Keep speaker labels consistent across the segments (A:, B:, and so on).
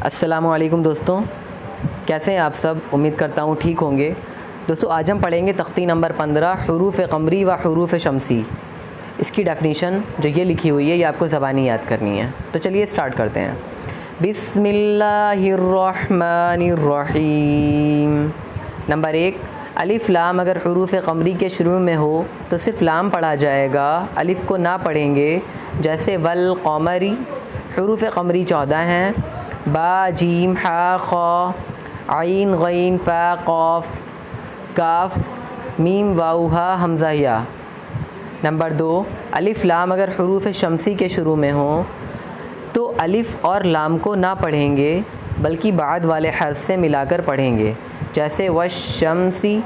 A: السلام علیکم دوستوں، کیسے ہیں آپ سب؟ امید کرتا ہوں ٹھیک ہوں گے۔ دوستوں آج ہم پڑھیں گے تختی نمبر 15 حروف قمری و حروف شمسی۔ اس کی ڈیفینیشن جو یہ لکھی ہوئی ہے یہ آپ کو زبانی یاد کرنی ہے، تو چلیے اسٹارٹ کرتے ہیں۔ بسم اللہ الرحمن الرحیم۔ نمبر 1، الف لام اگر حروف قمری کے شروع میں ہو تو صرف لام پڑھا جائے گا، الف کو نہ پڑھیں گے۔ جیسے والقمری، حروف قمری 14 ہیں، با جیم حا خا عین غین فا قاف کاف میم واو ہا حمزہ یا۔ نمبر 2، الف لام اگر حروف شمسی کے شروع میں ہوں تو الف اور لام کو نہ پڑھیں گے بلکہ بعد والے حرف سے ملا کر پڑھیں گے۔ جیسے والشمسی،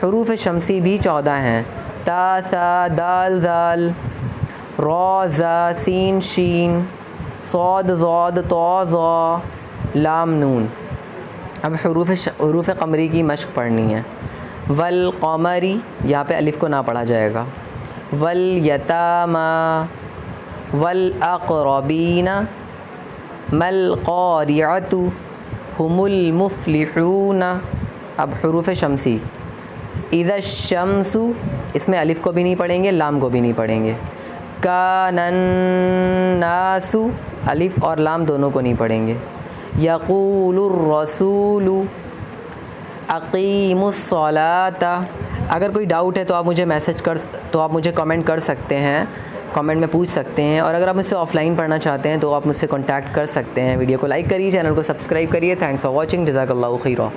A: حروف شمسی بھی 14 ہیں، تا ثا دال ذال را زا سین شین صاد ضاد طا ظا لام نون۔ اب حروف قمری کی مشق پڑھنی ہے۔ والقمری، یہاں پہ الف کو نہ پڑھا جائے گا۔ والیتاما والاقربین مالقارعۃ هم المفلحون۔ اب حروف شمسی، اذا الشمس، اس میں الف کو بھی نہیں پڑھیں گے، لام کو بھی نہیں پڑھیں گے۔ کان الناس، الف اور لام دونوں کو نہیں پڑھیں گے۔ یقول الرسول اقیموا الصلاۃ۔ اگر کوئی ڈاؤٹ ہے تو آپ مجھے کامنٹ کر سکتے ہیں، کامنٹ میں پوچھ سکتے ہیں، اور اگر آپ مجھ سے آف لائن پڑھنا چاہتے ہیں تو آپ مجھ سے کانٹیکٹ کر سکتے ہیں۔ ویڈیو کو لائک کریے، چینل کو سبسکرائب کریے۔ تھینکس فار واچنگ، جزاک اللہ خیرا۔